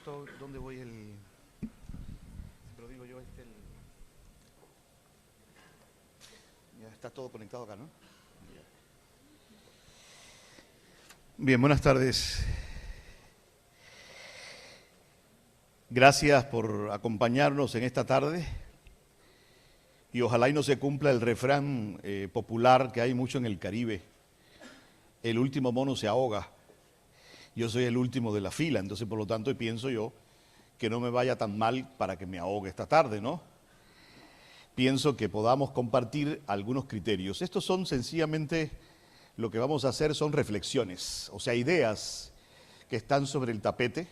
esto, ¿dónde voy el...? Pero digo yo, ya está todo conectado acá, ¿no? Bien, buenas tardes. Gracias por acompañarnos en esta tarde. Y ojalá y no se cumpla el refrán popular que hay mucho en el Caribe. El último mono se ahoga. Yo soy el último de la fila, entonces por lo tanto pienso yo que no me vaya tan mal para que me ahogue esta tarde, ¿no? Pienso que podamos compartir algunos criterios. Estos son sencillamente, lo que vamos a hacer son reflexiones, o sea, ideas que están sobre el tapete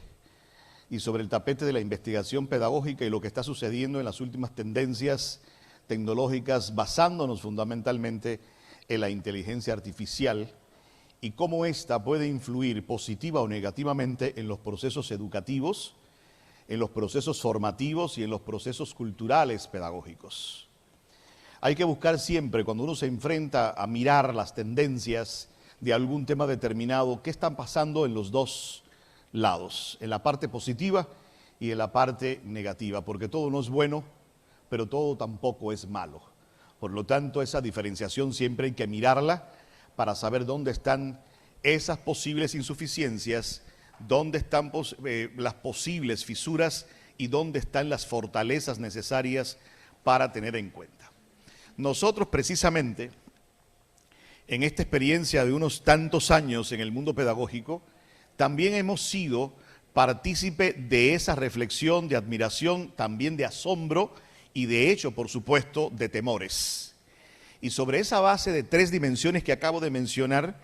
y sobre el tapete de la investigación pedagógica y lo que está sucediendo en las últimas tendencias tecnológicas, basándonos fundamentalmente en la inteligencia artificial y cómo ésta puede influir positiva o negativamente en los procesos educativos, en los procesos formativos y en los procesos culturales pedagógicos. Hay que buscar siempre, cuando uno se enfrenta a mirar las tendencias de algún tema determinado, qué están pasando en los dos lados, en la parte positiva y en la parte negativa, porque todo no es bueno, pero todo tampoco es malo. Por lo tanto, esa diferenciación siempre hay que mirarla para saber dónde están esas posibles insuficiencias, dónde están las posibles fisuras y dónde están las fortalezas necesarias para tener en cuenta. Nosotros precisamente, en esta experiencia de unos tantos años en el mundo pedagógico, también hemos sido partícipe de esa reflexión, de admiración, también de asombro y de hecho, por supuesto, de temores. Y sobre esa base de tres dimensiones que acabo de mencionar,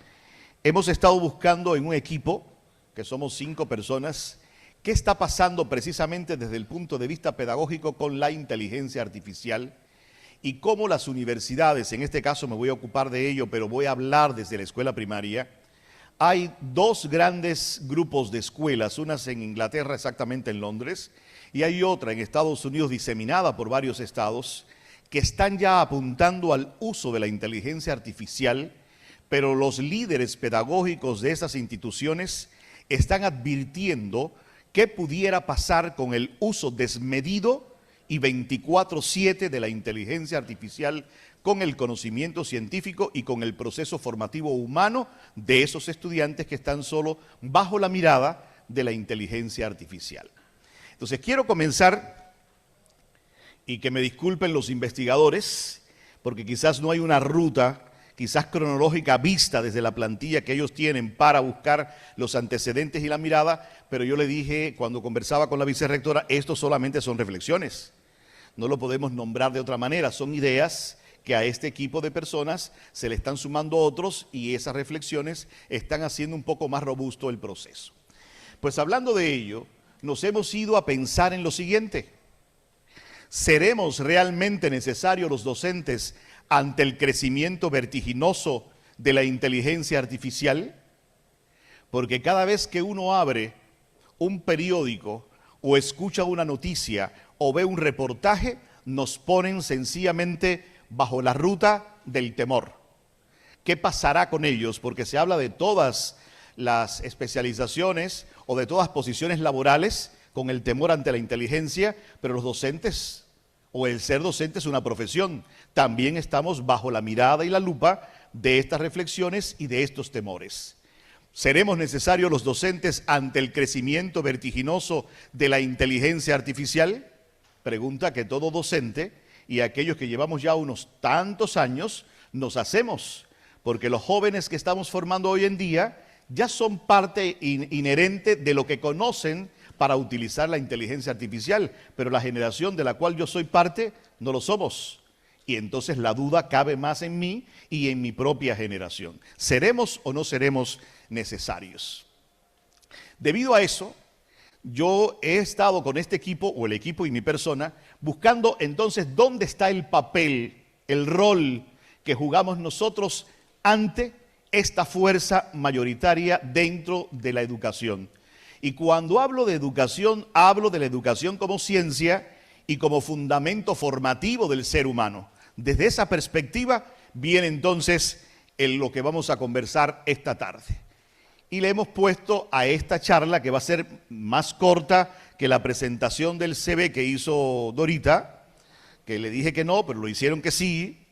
hemos estado buscando en un equipo, que somos 5 personas, qué está pasando precisamente desde el punto de vista pedagógico con la inteligencia artificial y cómo las universidades, en este caso me voy a ocupar de ello, pero voy a hablar desde la escuela primaria. Hay 2 grandes grupos de escuelas, unas en Inglaterra, exactamente en Londres, y hay otra en Estados Unidos diseminada por varios estados, que están ya apuntando al uso de la inteligencia artificial, pero los líderes pedagógicos de esas instituciones están advirtiendo qué pudiera pasar con el uso desmedido y 24/7 de la inteligencia artificial con el conocimiento científico y con el proceso formativo humano de esos estudiantes que están solo bajo la mirada de la inteligencia artificial. Entonces quiero comenzar, y que me disculpen los investigadores, porque quizás no hay una ruta, quizás cronológica vista desde la plantilla que ellos tienen para buscar los antecedentes y la mirada, pero yo le dije cuando conversaba con la vicerrectora, esto solamente son reflexiones, no lo podemos nombrar de otra manera, son ideas que a este equipo de personas se le están sumando otros y esas reflexiones están haciendo un poco más robusto el proceso. Pues hablando de ello, nos hemos ido a pensar en lo siguiente: ¿seremos realmente necesarios los docentes ante el crecimiento vertiginoso de la inteligencia artificial? Porque cada vez que uno abre un periódico o escucha una noticia o ve un reportaje, nos ponen sencillamente bajo la ruta del temor. ¿Qué pasará con ellos? Porque se habla de todas las especializaciones o de todas posiciones laborales con el temor ante la inteligencia, pero los docentes o el ser docente es una profesión. También estamos bajo la mirada y la lupa de estas reflexiones y de estos temores. ¿Seremos necesarios los docentes ante el crecimiento vertiginoso de la inteligencia artificial? Pregunta que todo docente y aquellos que llevamos ya unos tantos años nos hacemos, porque los jóvenes que estamos formando hoy en día ya son parte inherente de lo que conocen para utilizar la inteligencia artificial, pero la generación de la cual yo soy parte no lo somos. Y entonces la duda cabe más en mí y en mi propia generación. ¿Seremos o no seremos necesarios? Debido a eso, yo he estado con este equipo, o el equipo y mi persona, buscando entonces dónde está el papel, el rol que jugamos nosotros ante esta fuerza mayoritaria dentro de la educación. Y cuando hablo de educación, hablo de la educación como ciencia y como fundamento formativo del ser humano. Desde esa perspectiva viene entonces lo que vamos a conversar esta tarde. y le hemos puesto a esta charla, que va a ser más corta que la presentación del CV que hizo Dorita, que le dije que no, pero lo hicieron que sí,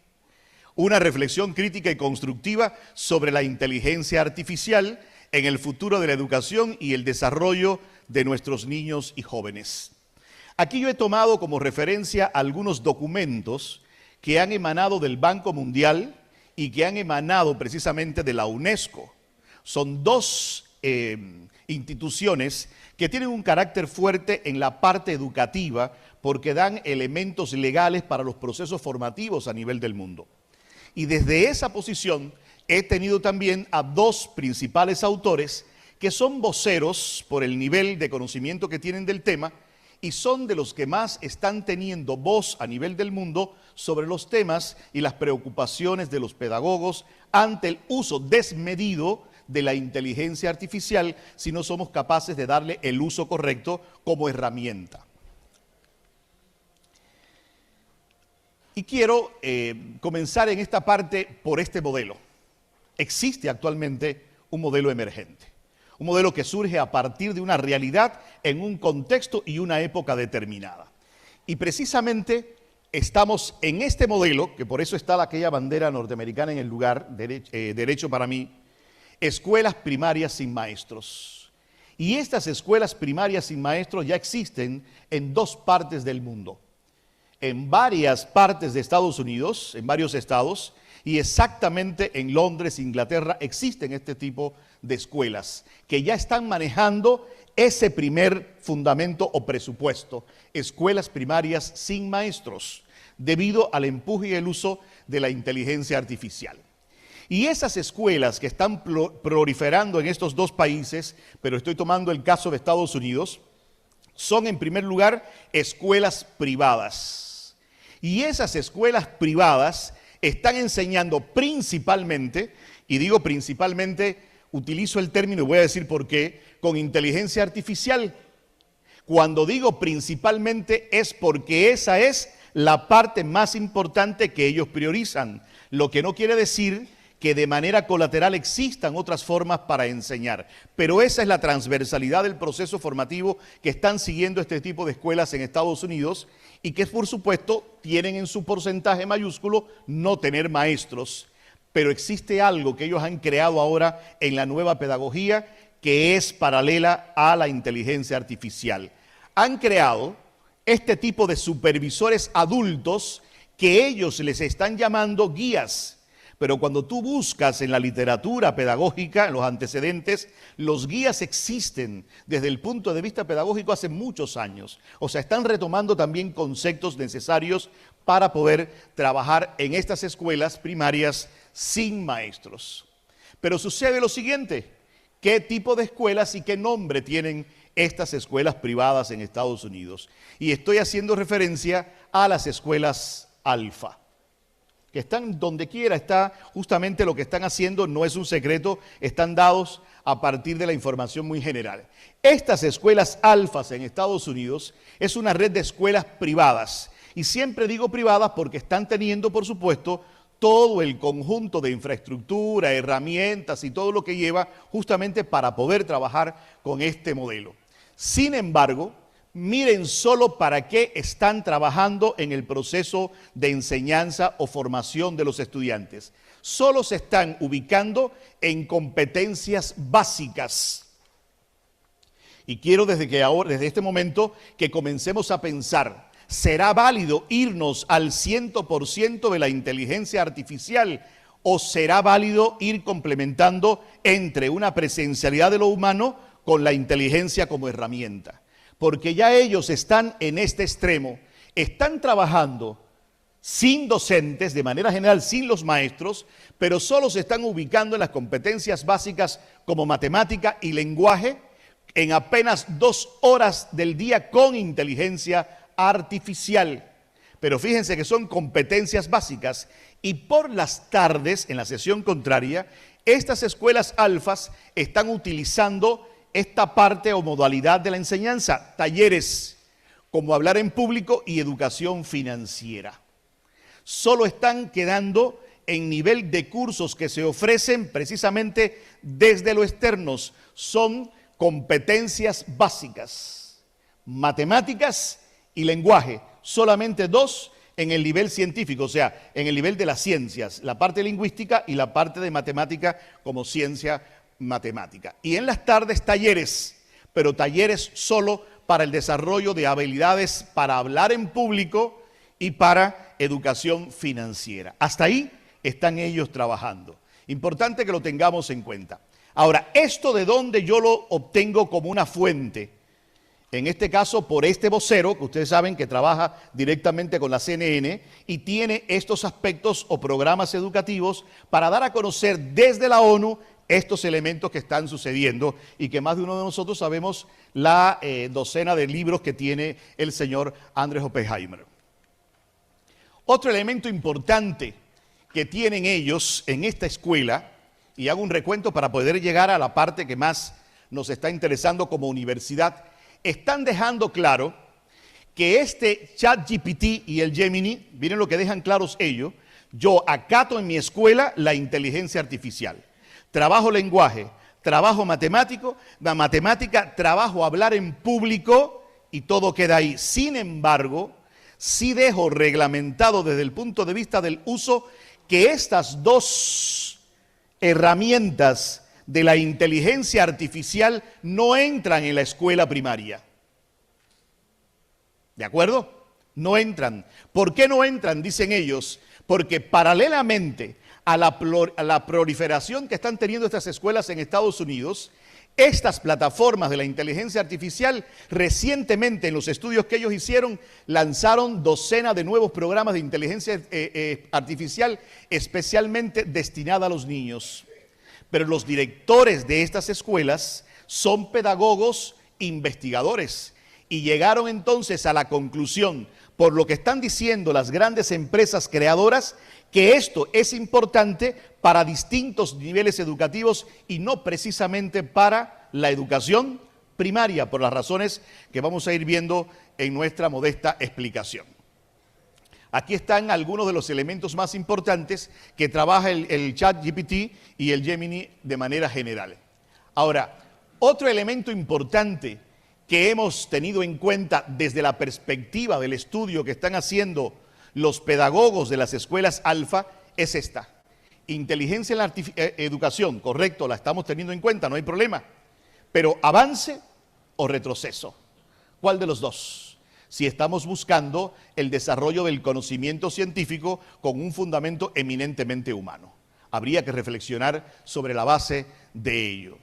una reflexión crítica y constructiva sobre la inteligencia artificial en el futuro de la educación y el desarrollo de nuestros niños y jóvenes. Aquí yo he tomado como referencia algunos documentos que han emanado del Banco Mundial y que han emanado precisamente de la UNESCO. Son dos instituciones que tienen un carácter fuerte en la parte educativa porque dan elementos legales para los procesos formativos a nivel del mundo. Y desde esa posición he tenido también a dos principales autores que son voceros por el nivel de conocimiento que tienen del tema y son de los que más están teniendo voz a nivel del mundo sobre los temas y las preocupaciones de los pedagogos ante el uso desmedido de la inteligencia artificial si no somos capaces de darle el uso correcto como herramienta. Y quiero comenzar en esta parte por este modelo. Existe actualmente un modelo emergente, un modelo que surge a partir de una realidad en un contexto y una época determinada. Y precisamente estamos en este modelo, que por eso está aquella bandera norteamericana en el lugar, derecho para mí, escuelas primarias sin maestros. Y estas escuelas primarias sin maestros ya existen en dos partes del mundo. En varias partes de Estados Unidos, en varios estados, y exactamente en Londres, Inglaterra, existen este tipo de escuelas que ya están manejando ese primer fundamento o presupuesto, escuelas primarias sin maestros, debido al empuje y el uso de la inteligencia artificial. Y esas escuelas que están proliferando en estos dos países, pero estoy tomando el caso de Estados Unidos, son en primer lugar escuelas privadas. Y esas escuelas privadas están enseñando principalmente, y digo principalmente, utilizo el término y voy a decir por qué, con inteligencia artificial. Cuando digo principalmente es porque esa es la parte más importante que ellos priorizan, lo que no quiere decir que de manera colateral existan otras formas para enseñar. Pero esa es la transversalidad del proceso formativo que están siguiendo este tipo de escuelas en Estados Unidos y que por supuesto tienen en su porcentaje mayúsculo no tener maestros. Pero existe algo que ellos han creado ahora en la nueva pedagogía que es paralela a la inteligencia artificial. Han creado este tipo de supervisores adultos que ellos les están llamando guías. Pero cuando tú buscas en la literatura pedagógica, en los antecedentes, los guías existen desde el punto de vista pedagógico hace muchos años. O sea, están retomando también conceptos necesarios para poder trabajar en estas escuelas primarias sin maestros. Pero sucede lo siguiente, ¿qué tipo de escuelas y qué nombre tienen estas escuelas privadas en Estados Unidos? Y estoy haciendo referencia a las escuelas alfa, que están donde quiera, está justamente lo que están haciendo, no es un secreto, están dados a partir de la información muy general. Estas escuelas alfas en Estados Unidos es una red de escuelas privadas, y siempre digo privadas porque están teniendo, por supuesto, todo el conjunto de infraestructura, herramientas y todo lo que lleva justamente para poder trabajar con este modelo. Sin embargo, miren solo para qué están trabajando en el proceso de enseñanza o formación de los estudiantes. Solo se están ubicando en competencias básicas. Y quiero desde este momento que comencemos a pensar, ¿será válido irnos al 100% de la inteligencia artificial o será válido ir complementando entre una presencialidad de lo humano con la inteligencia como herramienta? Porque ya ellos están en este extremo, están trabajando sin docentes, de manera general sin los maestros, pero solo se están ubicando en las competencias básicas como matemática y lenguaje en apenas 2 horas del día con inteligencia artificial. Pero fíjense que son competencias básicas y por las tardes, en la sesión contraria, estas escuelas alfas están utilizando esta parte o modalidad de la enseñanza, talleres como hablar en público y educación financiera. Solo están quedando en nivel de cursos que se ofrecen precisamente desde lo externos son competencias básicas, matemáticas y lenguaje, solamente 2 en el nivel científico, o sea, en el nivel de las ciencias, la parte lingüística y la parte de matemática como ciencia matemática. Y en las tardes talleres, pero talleres solo para el desarrollo de habilidades para hablar en público y para educación financiera. Hasta ahí están ellos trabajando. Importante que lo tengamos en cuenta. Ahora, ¿esto de dónde yo lo obtengo como una fuente? En este caso, por este vocero, que ustedes saben que trabaja directamente con la CNN y tiene estos aspectos o programas educativos para dar a conocer desde la ONU estos elementos que están sucediendo y que más de uno de nosotros sabemos la docena de libros que tiene el señor Andrés Oppenheimer. Otro elemento importante que tienen ellos en esta escuela, y hago un recuento para poder llegar a la parte que más nos está interesando como universidad, están dejando claro que este ChatGPT y el Gemini, miren lo que dejan claros ellos, yo acato en mi escuela la inteligencia artificial, trabajo lenguaje, trabajo matemático, la matemática, trabajo hablar en público y todo queda ahí. Sin embargo, sí dejo reglamentado desde el punto de vista del uso que estas 2 herramientas de la inteligencia artificial no entran en la escuela primaria. ¿De acuerdo? No entran. ¿Por qué no entran? Dicen ellos, porque paralelamente a la proliferación que están teniendo estas escuelas en Estados Unidos, estas plataformas de la inteligencia artificial recientemente en los estudios que ellos hicieron lanzaron docenas de nuevos programas de inteligencia artificial especialmente destinada a los niños. Pero los directores de estas escuelas son pedagogos investigadores y llegaron entonces a la conclusión, por lo que están diciendo las grandes empresas creadoras, que esto es importante para distintos niveles educativos y no precisamente para la educación primaria, por las razones que vamos a ir viendo en nuestra modesta explicación. Aquí están algunos de los elementos más importantes que trabaja el ChatGPT y el Gemini de manera general. Ahora, otro elemento importante que hemos tenido en cuenta desde la perspectiva del estudio que están haciendo los pedagogos de las escuelas alfa es esta. Inteligencia en la educación, correcto, la estamos teniendo en cuenta, no hay problema. Pero avance o retroceso, ¿cuál de los dos? Si estamos buscando el desarrollo del conocimiento científico con un fundamento eminentemente humano. Habría que reflexionar sobre la base de ello.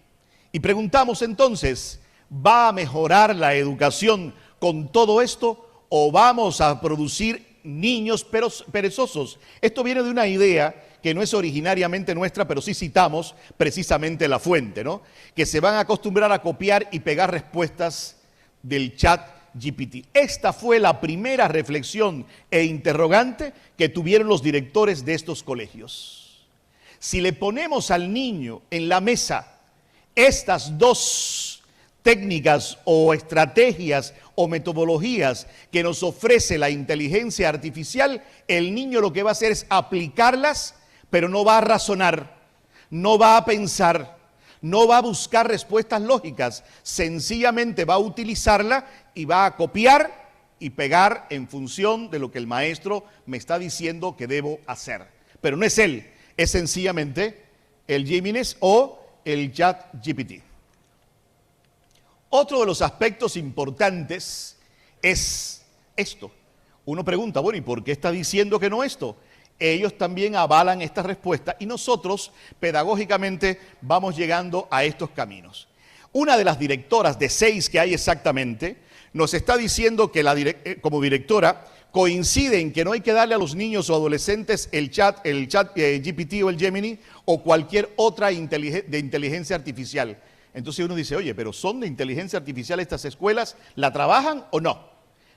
Y preguntamos entonces, ¿va a mejorar la educación con todo esto o vamos a producir niños perezosos? Esto viene de una idea que no es originariamente nuestra, pero sí citamos precisamente la fuente, ¿no? Que se van a acostumbrar a copiar y pegar respuestas del ChatGPT. Esta fue la primera reflexión e interrogante que tuvieron los directores de estos colegios. Si le ponemos al niño en la mesa estas 2 técnicas o estrategias o metodologías que nos ofrece la inteligencia artificial, el niño lo que va a hacer es aplicarlas, pero no va a razonar, no va a pensar, no va a buscar respuestas lógicas, sencillamente va a utilizarla y va a copiar y pegar en función de lo que el maestro me está diciendo que debo hacer. Pero no es él, es sencillamente el Gemini o el ChatGPT. Otro de los aspectos importantes es esto. Uno pregunta, bueno, ¿y por qué está diciendo que no esto? Ellos también avalan esta respuesta y nosotros pedagógicamente vamos llegando a estos caminos. Una de las directoras de 6 que hay exactamente nos está diciendo que como directora coincide en que no hay que darle a los niños o adolescentes el chat GPT o el Gemini o cualquier otra de inteligencia artificial. Entonces uno dice, oye, pero ¿son de inteligencia artificial estas escuelas? ¿La trabajan o no?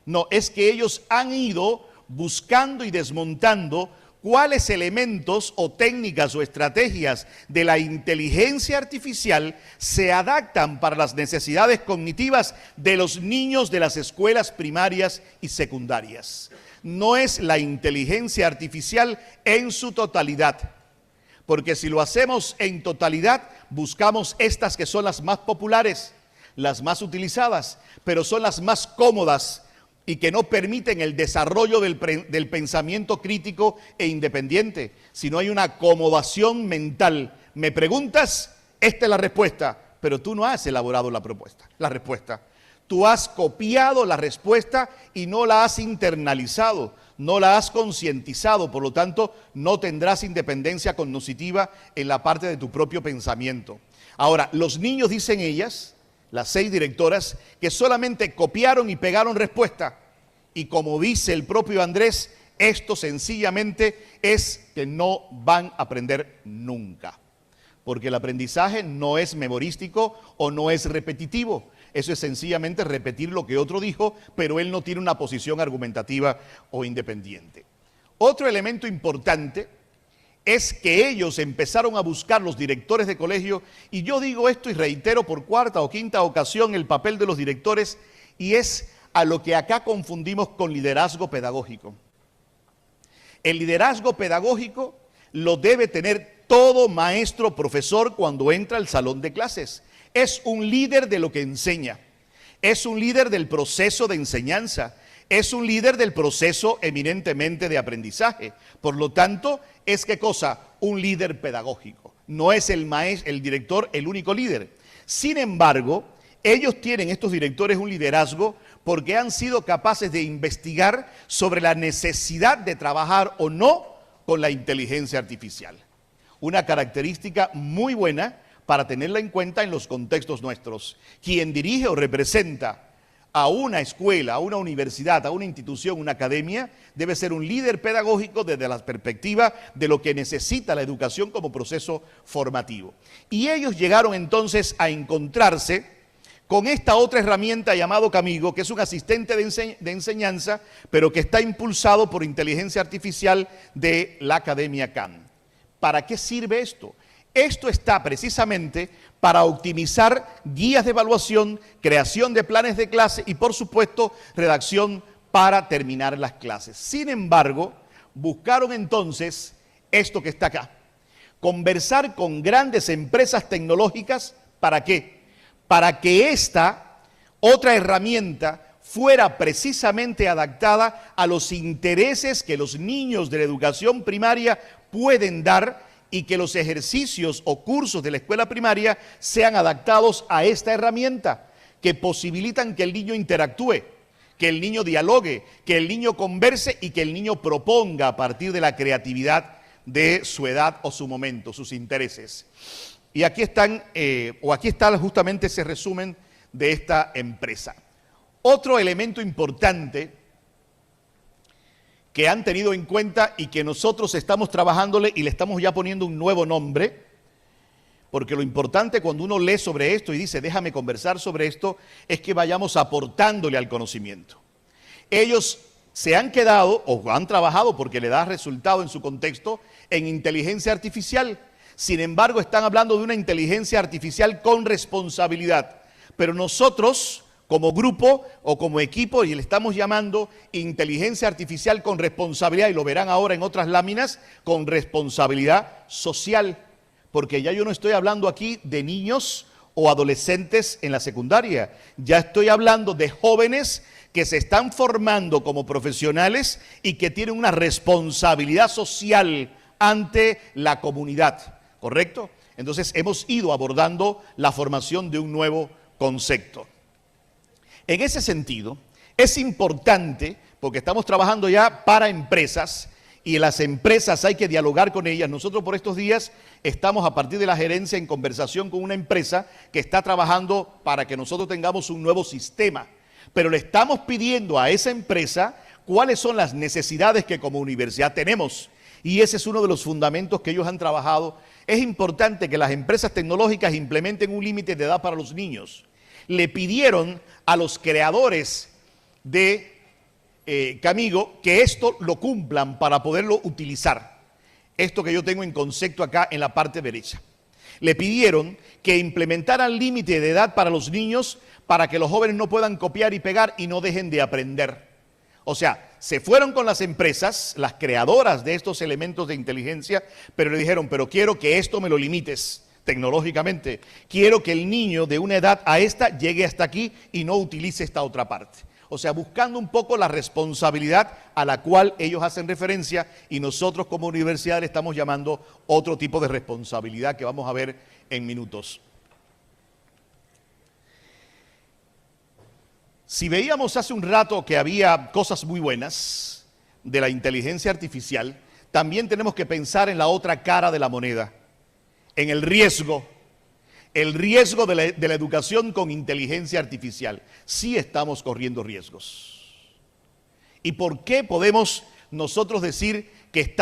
No, es que ellos han ido buscando y desmontando cuáles elementos o técnicas o estrategias de la inteligencia artificial se adaptan para las necesidades cognitivas de los niños de las escuelas primarias y secundarias. No es la inteligencia artificial en su totalidad, porque si lo hacemos en totalidad, buscamos estas que son las más populares, las más utilizadas, pero son las más cómodas y que no permiten el desarrollo del pensamiento crítico e independiente, sino hay una acomodación mental. Me preguntas, esta es la respuesta, pero tú no has elaborado la respuesta. Tú has copiado la respuesta y no la has internalizado, no la has concientizado, por lo tanto, no tendrás independencia cognitiva en la parte de tu propio pensamiento. Ahora, los niños, dicen ellas, las 6 directoras, que solamente copiaron y pegaron respuesta. Y como dice el propio Andrés, esto sencillamente es que no van a aprender nunca. Porque el aprendizaje no es memorístico o no es repetitivo. Eso es sencillamente repetir lo que otro dijo, pero él no tiene una posición argumentativa o independiente. Otro elemento importante es que ellos empezaron a buscar, los directores de colegio, y yo digo esto y reitero por 4ª o 5ª ocasión el papel de los directores, y es a lo que acá confundimos con liderazgo pedagógico. El liderazgo pedagógico lo debe tener todo maestro, profesor cuando entra al salón de clases. Es un líder de lo que enseña, es un líder del proceso de enseñanza, es un líder del proceso eminentemente de aprendizaje. Por lo tanto, es ¿qué cosa? Un líder pedagógico. No es el director el único líder. Sin embargo, ellos tienen, estos directores, un liderazgo porque han sido capaces de investigar sobre la necesidad de trabajar o no con la inteligencia artificial. Una característica muy buena para tenerla en cuenta en los contextos nuestros. Quien dirige o representa a una escuela, a una universidad, a una institución, una academia, debe ser un líder pedagógico desde la perspectiva de lo que necesita la educación como proceso formativo. Y ellos llegaron entonces a encontrarse con esta otra herramienta llamado Camigo, que es un asistente de enseñanza, pero que está impulsado por inteligencia artificial de la Academia Khan. ¿Para qué sirve esto? Esto está precisamente para optimizar guías de evaluación, creación de planes de clase y, por supuesto, redacción para terminar las clases. Sin embargo, buscaron entonces esto que está acá. Conversar con grandes empresas tecnológicas, ¿para qué? Para que esta otra herramienta fuera precisamente adaptada a los intereses que los niños de la educación primaria pueden dar y que los ejercicios o cursos de la escuela primaria sean adaptados a esta herramienta, que posibilitan que el niño interactúe, que el niño dialogue, que el niño converse y que el niño proponga a partir de la creatividad de su edad o su momento, sus intereses. Y aquí están, aquí está justamente ese resumen de esta empresa. Otro elemento importante que han tenido en cuenta y que nosotros estamos trabajándole y le estamos ya poniendo un nuevo nombre, porque lo importante cuando uno lee sobre esto y dice, déjame conversar sobre esto, es que vayamos aportándole al conocimiento. Ellos se han quedado o han trabajado, porque le da resultado en su contexto, en inteligencia artificial. Sin embargo, están hablando de una inteligencia artificial con responsabilidad. Pero nosotros, como grupo o como equipo, y le estamos llamando inteligencia artificial con responsabilidad, y lo verán ahora en otras láminas, con responsabilidad social, porque ya yo no estoy hablando aquí de niños o adolescentes en la secundaria, ya estoy hablando de jóvenes que se están formando como profesionales y que tienen una responsabilidad social ante la comunidad, ¿correcto? Entonces hemos ido abordando la formación de un nuevo concepto. En ese sentido, es importante, porque estamos trabajando ya para empresas, y las empresas hay que dialogar con ellas. Nosotros por estos días estamos a partir de la gerencia en conversación con una empresa que está trabajando para que nosotros tengamos un nuevo sistema. Pero le estamos pidiendo a esa empresa cuáles son las necesidades que como universidad tenemos. Y ese es uno de los fundamentos que ellos han trabajado. Es importante que las empresas tecnológicas implementen un límite de edad para los niños. Le pidieron a los creadores de Camigo que esto lo cumplan para poderlo utilizar. esto que yo tengo en concepto acá en la parte derecha. Le pidieron que implementaran límite de edad para los niños para que los jóvenes no puedan copiar y pegar y no dejen de aprender. O sea, se fueron con las empresas, las creadoras de estos elementos de inteligencia, pero le dijeron, pero quiero que esto me lo limites tecnológicamente. Quiero que el niño de una edad a esta llegue hasta aquí y no utilice esta otra parte. O sea, buscando un poco la responsabilidad a la cual ellos hacen referencia y nosotros como universidad le estamos llamando otro tipo de responsabilidad que vamos a ver en minutos. Si veíamos hace un rato que había cosas muy buenas de la inteligencia artificial, también tenemos que pensar en la otra cara de la moneda, en el riesgo de la educación con inteligencia artificial. Sí estamos corriendo riesgos. ¿Y por qué podemos nosotros decir que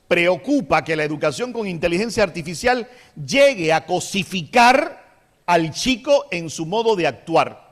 preocupa que la educación con inteligencia artificial llegue a cosificar al chico en su modo de actuar,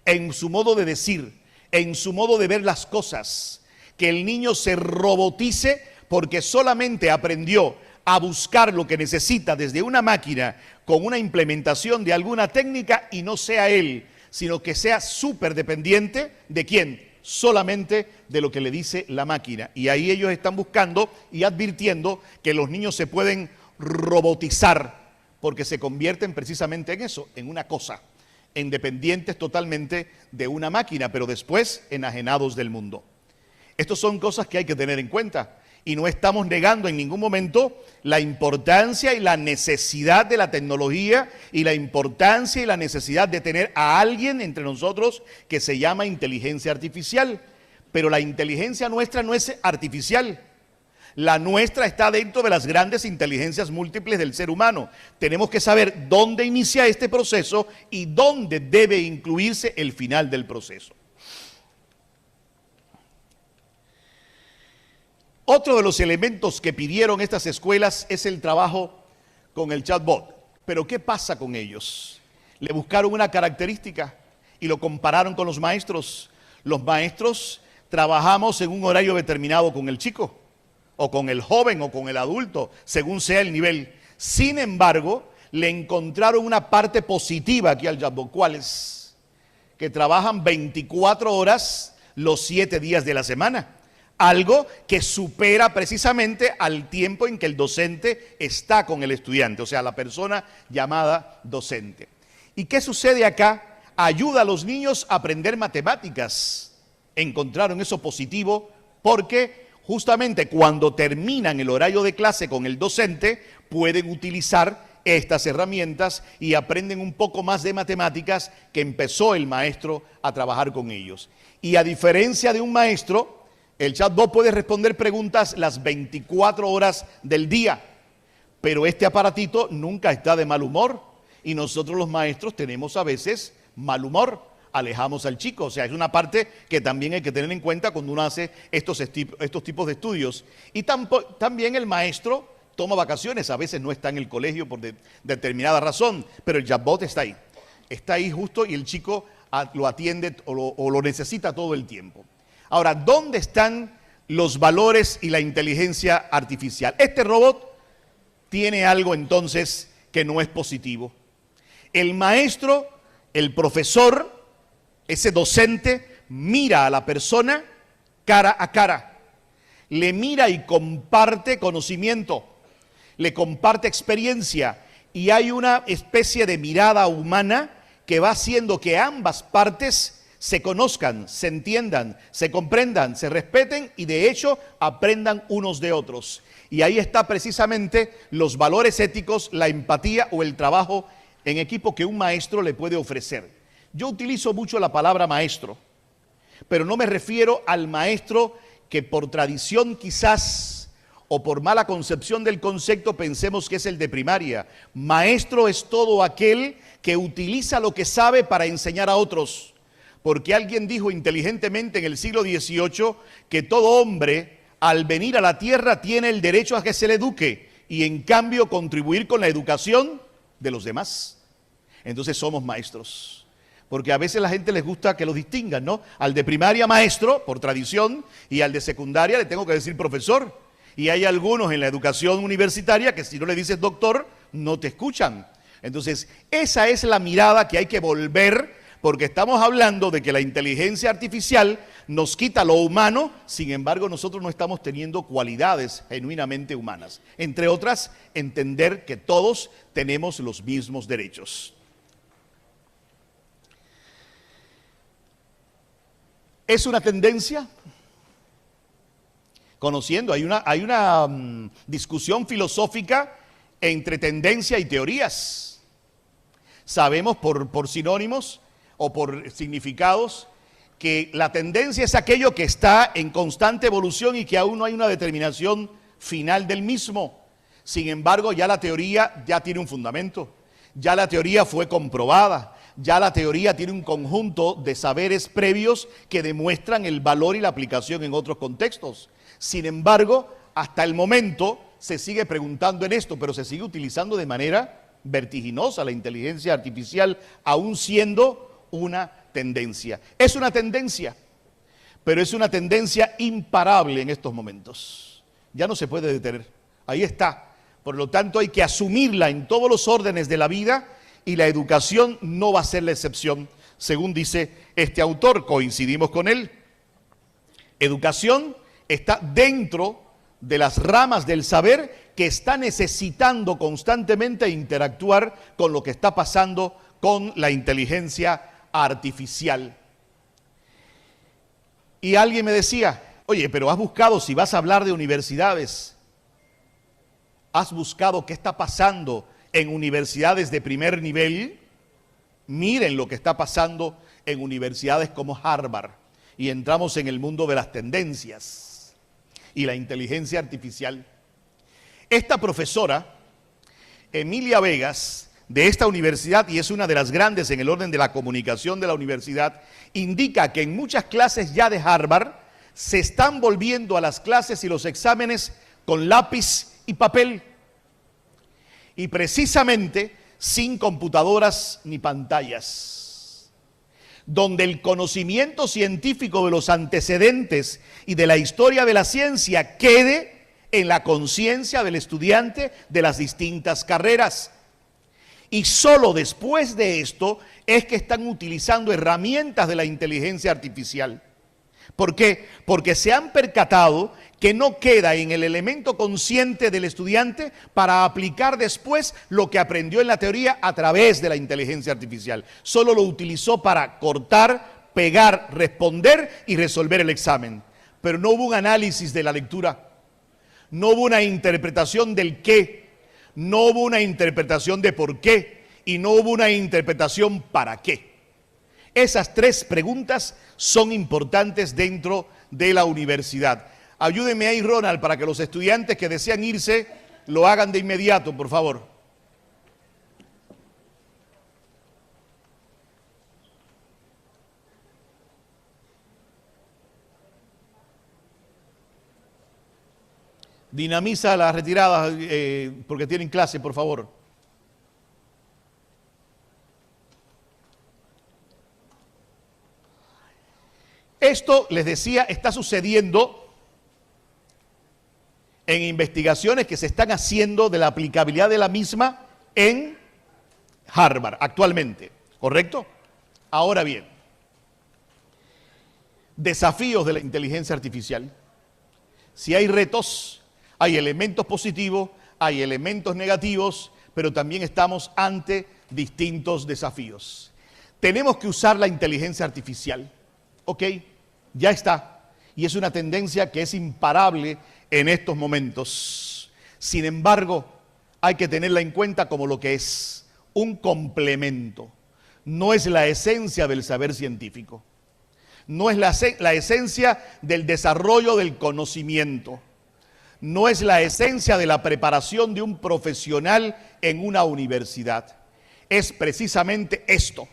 en su modo de decir, en su modo de ver las cosas? Que el niño se robotice porque solamente aprendió a buscar lo que necesita desde una máquina con una implementación de alguna técnica y no sea él, sino que sea súper dependiente ¿de quién? Solamente de lo que le dice la máquina. Y ahí ellos están buscando y advirtiendo que los niños se pueden robotizar porque se convierten precisamente en eso, en una cosa, en dependientes totalmente de una máquina, pero después enajenados del mundo. Estas son cosas que hay que tener en cuenta. Y no estamos negando en ningún momento la importancia y la necesidad de la tecnología y la importancia y la necesidad de tener a alguien entre nosotros que se llama inteligencia artificial. Pero la inteligencia nuestra no es artificial. La nuestra está dentro de las grandes inteligencias múltiples del ser humano. Tenemos que saber dónde inicia este proceso y dónde debe incluirse el final del proceso. Otro de los elementos que pidieron estas escuelas es el trabajo con el chatbot. Pero ¿qué pasa con ellos? Le buscaron una característica y lo compararon con los maestros. Los maestros trabajamos en un horario determinado con el chico, o con el joven, o con el adulto, según sea el nivel. Sin embargo, le encontraron una parte positiva aquí al chatbot. ¿Cuál es? Que trabajan 24 horas los 7 días de la semana. Algo que supera precisamente al tiempo en que el docente está con el estudiante, o sea, la persona llamada docente. ¿Y qué sucede acá? Ayuda a los niños a aprender matemáticas. Encontraron eso positivo porque justamente cuando terminan el horario de clase con el docente, pueden utilizar estas herramientas y aprenden un poco más de matemáticas que empezó el maestro a trabajar con ellos. Y a diferencia de un maestro, el chatbot puede responder preguntas las 24 horas del día, pero este aparatito nunca está de mal humor y nosotros los maestros tenemos a veces mal humor, alejamos al chico. O sea, es una parte que también hay que tener en cuenta cuando uno hace estos tipos de estudios. Y también el maestro toma vacaciones, a veces no está en el colegio por determinada razón, pero el chatbot está ahí justo y el chico lo atiende o lo necesita todo el tiempo. Ahora, ¿dónde están los valores y la inteligencia artificial? Este robot tiene algo entonces que no es positivo. El maestro, el profesor, ese docente, mira a la persona cara a cara. Le mira y comparte conocimiento, le comparte experiencia y hay una especie de mirada humana que va haciendo que ambas partes se conozcan, se entiendan, se comprendan, se respeten y de hecho aprendan unos de otros. Y ahí está precisamente los valores éticos, la empatía o el trabajo en equipo que un maestro le puede ofrecer. Yo utilizo mucho la palabra maestro, pero no me refiero al maestro que por tradición quizás o por mala concepción del concepto pensemos que es el de primaria. Maestro es todo aquel que utiliza lo que sabe para enseñar a otros. Porque alguien dijo inteligentemente en el siglo XVIII que todo hombre al venir a la tierra tiene el derecho a que se le eduque y en cambio contribuir con la educación de los demás. Entonces somos maestros. Porque a veces a la gente les gusta que los distingan, ¿no? Al de primaria maestro, por tradición, y al de secundaria le tengo que decir profesor. Y hay algunos en la educación universitaria que si no le dices doctor, no te escuchan. Entonces, esa es la mirada que hay que volver, porque estamos hablando de que la inteligencia artificial nos quita lo humano, sin embargo nosotros no estamos teniendo cualidades genuinamente humanas. Entre otras, entender que todos tenemos los mismos derechos. ¿Es una tendencia? Conociendo, hay una discusión filosófica entre tendencia y teorías. Sabemos por sinónimos o por significados que la tendencia es aquello que está en constante evolución y que aún no hay una determinación final del mismo. Sin embargo, ya la teoría ya tiene un fundamento, ya la teoría fue comprobada, ya la teoría tiene un conjunto de saberes previos que demuestran el valor y la aplicación en otros contextos. Sin embargo, hasta el momento se sigue preguntando en esto, pero se sigue utilizando de manera vertiginosa la inteligencia artificial, aún siendo una tendencia. Es una tendencia, pero es una tendencia imparable en estos momentos. Ya no se puede detener, ahí está. Por lo tanto, hay que asumirla en todos los órdenes de la vida y la educación no va a ser la excepción, según dice este autor, coincidimos con él. Educación está dentro de las ramas del saber que está necesitando constantemente interactuar con lo que está pasando con la inteligencia artificial. Y alguien me decía, oye, pero has buscado, si vas a hablar de universidades, has buscado qué está pasando en universidades de primer nivel. Miren lo que está pasando en universidades como Harvard. Y entramos en el mundo de las tendencias y la inteligencia artificial. Esta profesora, Emilia Vegas, de esta universidad, y es una de las grandes en el orden de la comunicación de la universidad, indica que en muchas clases ya de Harvard se están volviendo a las clases y los exámenes con lápiz y papel, y precisamente sin computadoras ni pantallas, donde el conocimiento científico de los antecedentes y de la historia de la ciencia quede en la conciencia del estudiante de las distintas carreras. Y solo después de esto es que están utilizando herramientas de la inteligencia artificial. ¿Por qué? Porque se han percatado que no queda en el elemento consciente del estudiante para aplicar después lo que aprendió en la teoría a través de la inteligencia artificial. Solo lo utilizó para cortar, pegar, responder y resolver el examen. Pero no hubo un análisis de la lectura, no hubo una interpretación del qué, no hubo una interpretación de por qué y no hubo una interpretación para qué. Esas tres preguntas son importantes dentro de la universidad. Ayúdenme ahí, Ronald, para que los estudiantes que desean irse lo hagan de inmediato, por favor. Dinamiza las retiradas porque tienen clase, por favor. Esto, les decía, está sucediendo en investigaciones que se están haciendo de la aplicabilidad de la misma en Harvard actualmente, ¿correcto? Ahora bien, desafíos de la inteligencia artificial. Si hay retos, hay elementos positivos, hay elementos negativos, pero también estamos ante distintos desafíos. Tenemos que usar la inteligencia artificial. Ok, ya está. Y es una tendencia que es imparable en estos momentos. Sin embargo, hay que tenerla en cuenta como lo que es, un complemento. No es la esencia del saber científico. No es la esencia del desarrollo del conocimiento. No es la esencia de la preparación de un profesional en una universidad. Es precisamente esto,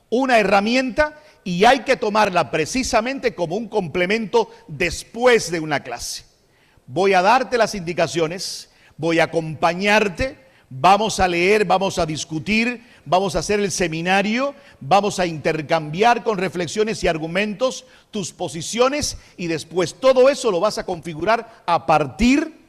una herramienta, y hay que tomarla precisamente como un complemento después de una clase. Voy a darte las indicaciones, voy a acompañarte, Vamos a leer, vamos a discutir, vamos a hacer el seminario, vamos a intercambiar con reflexiones y argumentos tus posiciones y después todo eso lo vas a configurar a partir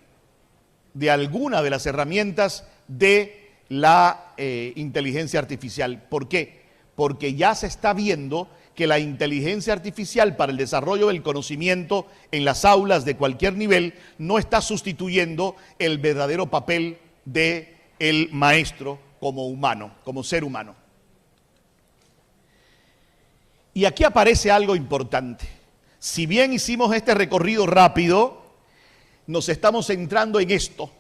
de alguna de las herramientas de la inteligencia artificial. ¿Por qué? Porque ya se está viendo que la inteligencia artificial para el desarrollo del conocimiento en las aulas de cualquier nivel no está sustituyendo el verdadero papel de el maestro como humano, como ser humano. Y aquí aparece algo importante. Si bien hicimos este recorrido rápido, nos estamos centrando en esto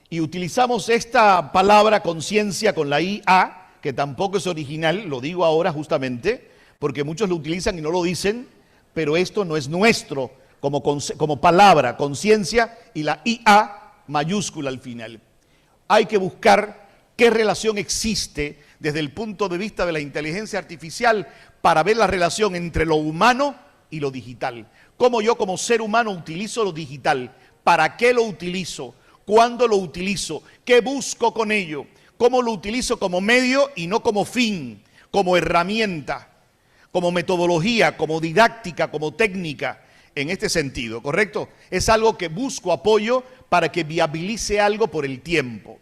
y utilizamos esta palabra conciencia con la IA, que tampoco es original, lo digo ahora justamente, porque muchos lo utilizan y no lo dicen, pero esto no es nuestro como palabra, conciencia y la IA mayúscula al final. Hay que buscar qué relación existe desde el punto de vista de la inteligencia artificial para ver la relación entre lo humano y lo digital. Cómo yo como ser humano utilizo lo digital, para qué lo utilizo, cuándo lo utilizo, qué busco con ello, cómo lo utilizo como medio y no como fin, como herramienta, como metodología, como didáctica, como técnica, en este sentido, ¿correcto? Es algo que busco apoyo para que viabilice algo por el tiempo.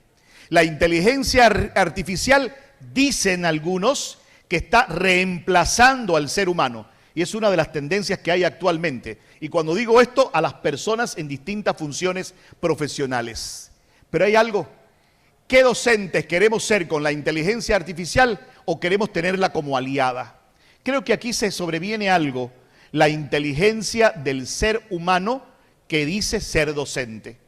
La inteligencia artificial, dicen algunos, que está reemplazando al ser humano. Y es una de las tendencias que hay actualmente. Y cuando digo esto, a las personas en distintas funciones profesionales. Pero hay algo. ¿Qué docentes queremos ser con la inteligencia artificial o queremos tenerla como aliada? Creo que aquí se sobreviene algo. La inteligencia del ser humano que dice ser docente.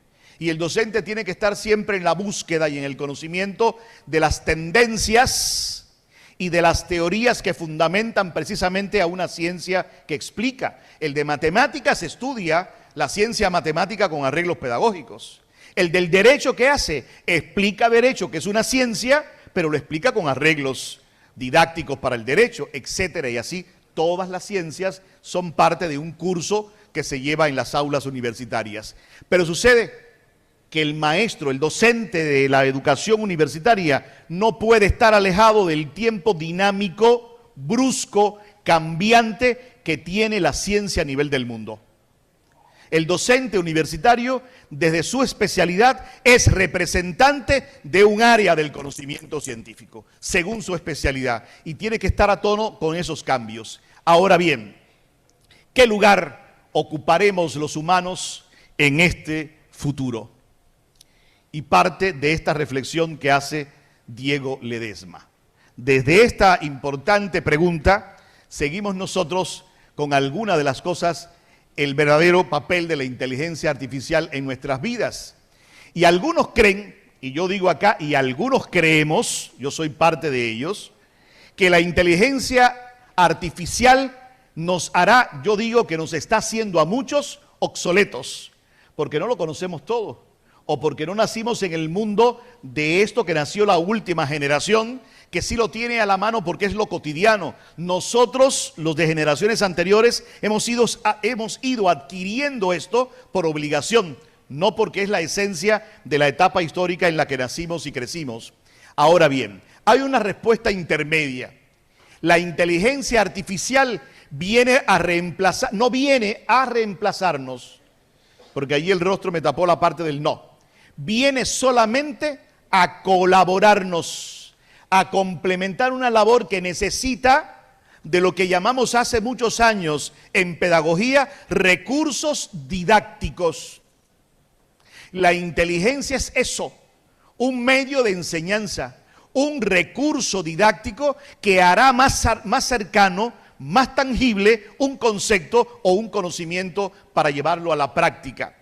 Y el docente tiene que estar siempre en la búsqueda y en el conocimiento de las tendencias y de las teorías que fundamentan precisamente a una ciencia que explica. El de matemáticas estudia la ciencia matemática con arreglos pedagógicos. El del derecho, ¿qué hace? Explica derecho, que es una ciencia, pero lo explica con arreglos didácticos para el derecho, etcétera, y así todas las ciencias son parte de un curso que se lleva en las aulas universitarias. Pero sucede que el maestro, el docente de la educación universitaria no puede estar alejado del tiempo dinámico, brusco, cambiante que tiene la ciencia a nivel del mundo. El docente universitario, desde su especialidad, es representante de un área del conocimiento científico, según su especialidad, y tiene que estar a tono con esos cambios. Ahora bien, ¿qué lugar ocuparemos los humanos en este futuro? Y parte de esta reflexión que hace Diego Ledesma. Desde esta importante pregunta, seguimos nosotros con alguna de las cosas, el verdadero papel de la inteligencia artificial en nuestras vidas. Y algunos creen, y yo digo acá, y algunos creemos, yo soy parte de ellos, que la inteligencia artificial nos hará, yo digo que nos está haciendo a muchos obsoletos, porque no lo conocemos todo. O porque no nacimos en el mundo de esto que nació la última generación, que sí lo tiene a la mano porque es lo cotidiano. Nosotros, los de generaciones anteriores, hemos ido adquiriendo esto por obligación, no porque es la esencia de la etapa histórica en la que nacimos y crecimos. Ahora bien, hay una respuesta intermedia. La inteligencia artificial viene a reemplazar, no viene a reemplazarnos, porque allí el rostro me tapó la parte del no. Viene solamente a colaborarnos, a complementar una labor que necesita de lo que llamamos hace muchos años en pedagogía recursos didácticos. La inteligencia es eso, un medio de enseñanza, un recurso didáctico que hará más cercano, más tangible un concepto o un conocimiento para llevarlo a la práctica.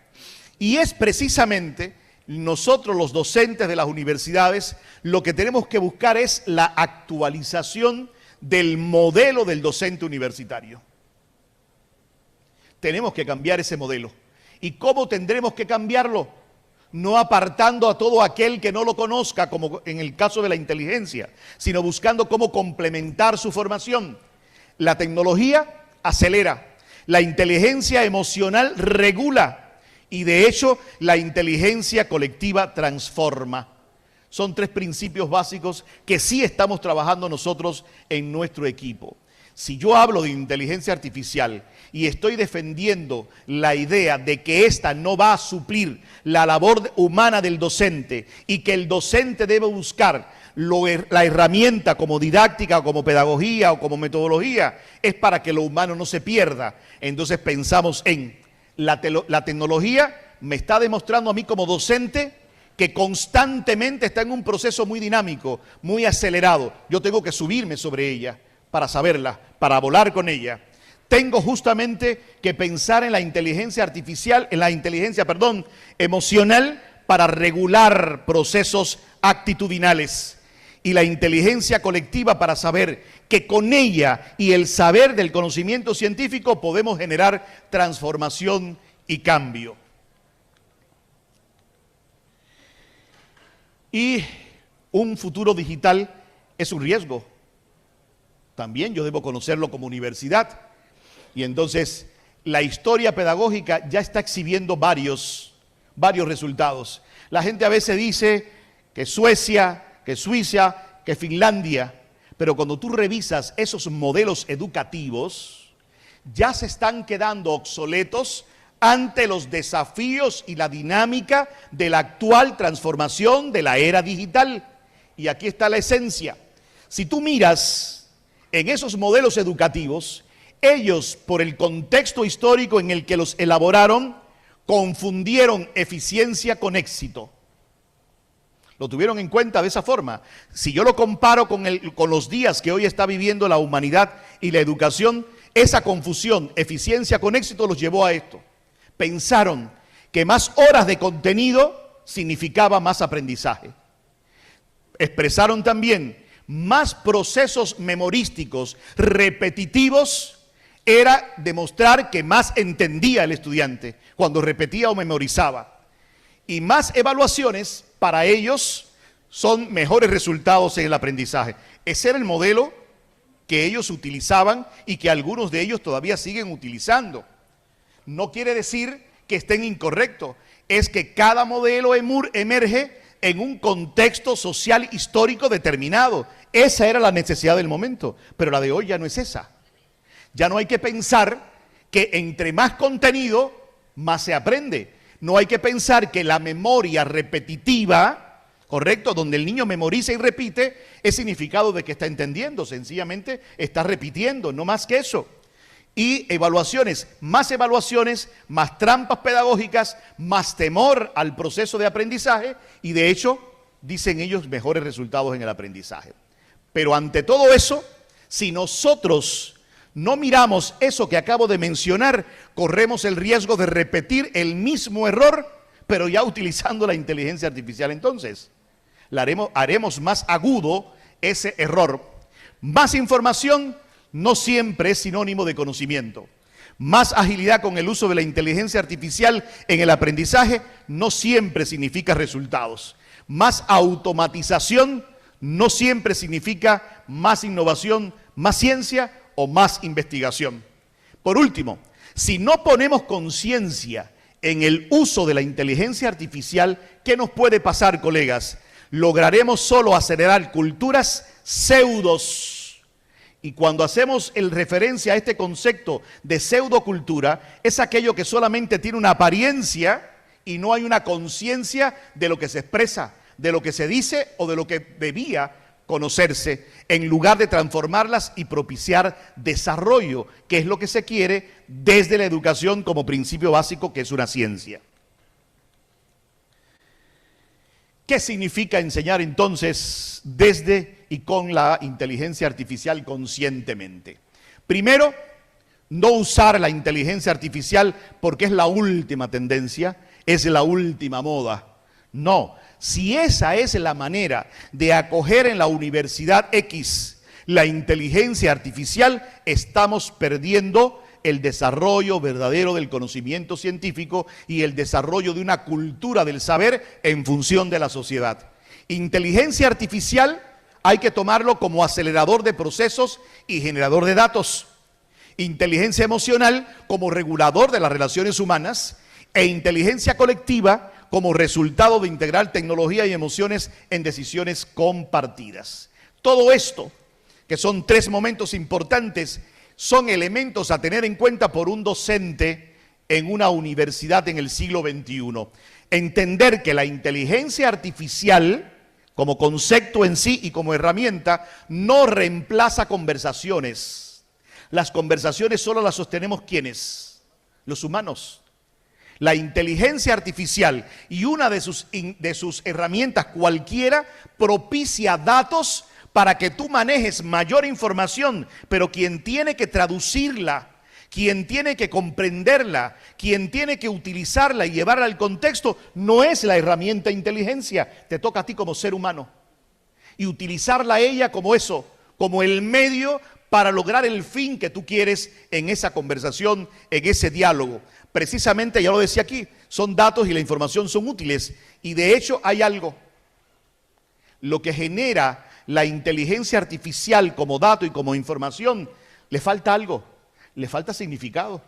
Y es precisamente nosotros los docentes de las universidades lo que tenemos que buscar es la actualización del modelo del docente universitario. Tenemos que cambiar ese modelo. ¿Y cómo tendremos que cambiarlo? No apartando a todo aquel que no lo conozca, como en el caso de la inteligencia, sino buscando cómo complementar su formación. La tecnología acelera, la inteligencia emocional regula y de hecho la inteligencia colectiva transforma. Son 3 principios básicos que sí estamos trabajando nosotros en nuestro equipo. Si yo hablo de inteligencia artificial y estoy defendiendo la idea de que esta no va a suplir la labor humana del docente y que el docente debe buscar la herramienta como didáctica o como pedagogía o como metodología, es para que lo humano no se pierda. Entonces pensamos en la tecnología me está demostrando a mí como docente que constantemente está en un proceso muy dinámico, muy acelerado. Yo tengo que subirme sobre ella para saberla, para volar con ella. Tengo justamente que pensar en la inteligencia artificial, emocional, para regular procesos actitudinales. Y la inteligencia colectiva para saber que con ella y el saber del conocimiento científico podemos generar transformación y cambio. Y un futuro digital es un riesgo. También yo debo conocerlo como universidad. Y entonces la historia pedagógica ya está exhibiendo varios resultados. La gente a veces dice que Suecia, que Suiza, que Finlandia, pero cuando tú revisas esos modelos educativos, ya se están quedando obsoletos ante los desafíos y la dinámica de la actual transformación de la era digital. Y aquí está la esencia. Si tú miras en esos modelos educativos, ellos, por el contexto histórico en el que los elaboraron, confundieron eficiencia con éxito. Lo tuvieron en cuenta de esa forma. Si yo lo comparo con los días que hoy está viviendo la humanidad y la educación, esa confusión, eficiencia con éxito, los llevó a esto. Pensaron que más horas de contenido significaba más aprendizaje. Expresaron también más procesos memorísticos repetitivos era demostrar que más entendía el estudiante cuando repetía o memorizaba. Y más evaluaciones para ellos son mejores resultados en el aprendizaje. Ese era el modelo que ellos utilizaban y que algunos de ellos todavía siguen utilizando. No quiere decir que estén incorrectos, es que cada modelo emerge en un contexto social histórico determinado. Esa era la necesidad del momento, pero la de hoy ya no es esa. Ya no hay que pensar que entre más contenido, más se aprende. No hay que pensar que la memoria repetitiva, correcto, donde el niño memoriza y repite, es significado de que está entendiendo, sencillamente está repitiendo, no más que eso. Y evaluaciones, más trampas pedagógicas, más temor al proceso de aprendizaje y de hecho, dicen ellos, mejores resultados en el aprendizaje. Pero ante todo eso, si nosotros no miramos eso que acabo de mencionar, corremos el riesgo de repetir el mismo error, pero ya utilizando la inteligencia artificial. Entonces, haremos más agudo ese error. Más información no siempre es sinónimo de conocimiento. Más agilidad con el uso de la inteligencia artificial en el aprendizaje no siempre significa resultados. Más automatización no siempre significa más innovación, más ciencia o más investigación. Por último, si no ponemos conciencia en el uso de la inteligencia artificial, ¿qué nos puede pasar, colegas? Lograremos solo acelerar culturas pseudos. Y cuando hacemos el referencia a este concepto de pseudocultura, es aquello que solamente tiene una apariencia y no hay una conciencia de lo que se expresa, de lo que se dice o de lo que debía conocerse, en lugar de transformarlas y propiciar desarrollo, que es lo que se quiere desde la educación como principio básico, que es una ciencia. ¿Qué significa enseñar entonces desde y con la inteligencia artificial conscientemente? Primero, no usar la inteligencia artificial porque es la última tendencia, es la última moda. No, si esa es la manera de acoger en la universidad X la inteligencia artificial, estamos perdiendo el desarrollo verdadero del conocimiento científico y el desarrollo de una cultura del saber en función de la sociedad. Inteligencia artificial hay que tomarlo como acelerador de procesos y generador de datos. Inteligencia emocional como regulador de las relaciones humanas e inteligencia colectiva como resultado de integrar tecnología y emociones en decisiones compartidas. Todo esto, que son 3 momentos importantes, son elementos a tener en cuenta por un docente en una universidad en el siglo XXI. Entender que la inteligencia artificial, como concepto en sí y como herramienta, no reemplaza conversaciones. Las conversaciones solo las sostenemos ¿quiénes? Los humanos. La inteligencia artificial y una de sus herramientas cualquiera propicia datos para que tú manejes mayor información, pero quien tiene que traducirla, quien tiene que comprenderla, quien tiene que utilizarla y llevarla al contexto, no es la herramienta inteligencia, te toca a ti como ser humano. Y utilizarla ella como eso, como el medio para lograr el fin que tú quieres en esa conversación, en ese diálogo. Precisamente, ya lo decía aquí, son datos y la información son útiles. Y de hecho hay algo, lo que genera la inteligencia artificial como dato y como información, le falta algo, le falta significado.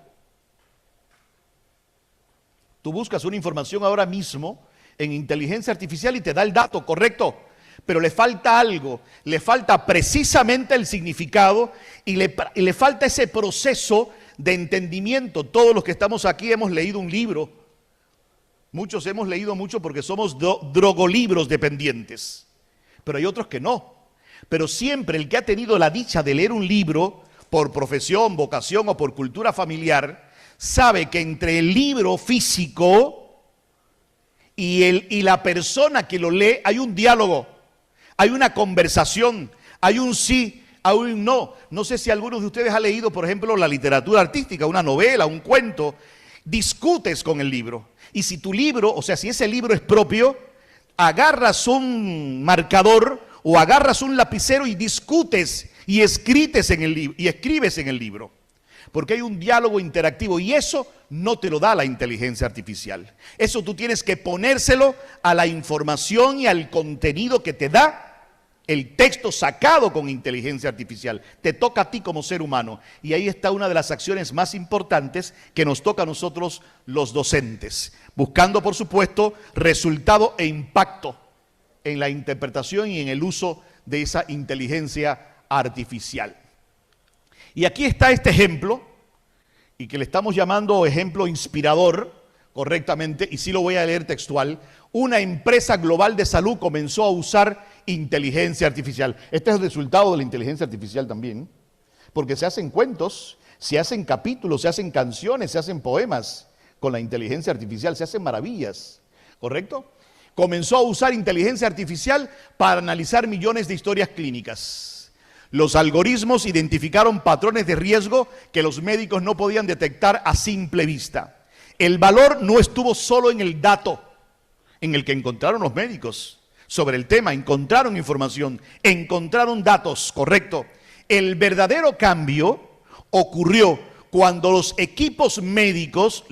Tú buscas una información ahora mismo en inteligencia artificial y te da el dato correcto, pero le falta algo, le falta precisamente el significado y le falta ese proceso de entendimiento. Todos los que estamos aquí hemos leído un libro, muchos hemos leído mucho porque somos drogolibros dependientes, pero hay otros que no. Pero siempre el que ha tenido la dicha de leer un libro por profesión, vocación o por cultura familiar, sabe que entre el libro físico y la persona que lo lee hay un diálogo, hay una conversación, hay un sí, hay un no. No sé si algunos de ustedes han leído, por ejemplo, la literatura artística, una novela, un cuento, discutes con el libro. Y si tu libro, o sea, si ese libro es propio, agarras un marcador o agarras un lapicero y discutes y escribes en el libro. Porque hay un diálogo interactivo y eso no te lo da la inteligencia artificial. Eso tú tienes que ponérselo a la información y al contenido que te da el texto sacado con inteligencia artificial. Te toca a ti como ser humano. Y ahí está una de las acciones más importantes que nos toca a nosotros los docentes. Buscando, por supuesto, resultado e impacto en la interpretación y en el uso de esa inteligencia artificial. Y aquí está este ejemplo, y que le estamos llamando ejemplo inspirador, correctamente, y sí lo voy a leer textual. Una empresa global de salud comenzó a usar inteligencia artificial. Este es el resultado de la inteligencia artificial también, porque se hacen cuentos, se hacen capítulos, se hacen canciones, se hacen poemas con la inteligencia artificial, se hacen maravillas, ¿correcto? Comenzó a usar inteligencia artificial para analizar millones de historias clínicas. Los algoritmos identificaron patrones de riesgo que los médicos no podían detectar a simple vista. El valor no estuvo solo en el dato en el que encontraron los médicos sobre el tema, encontraron información, encontraron datos, correcto. El verdadero cambio ocurrió cuando los equipos médicos,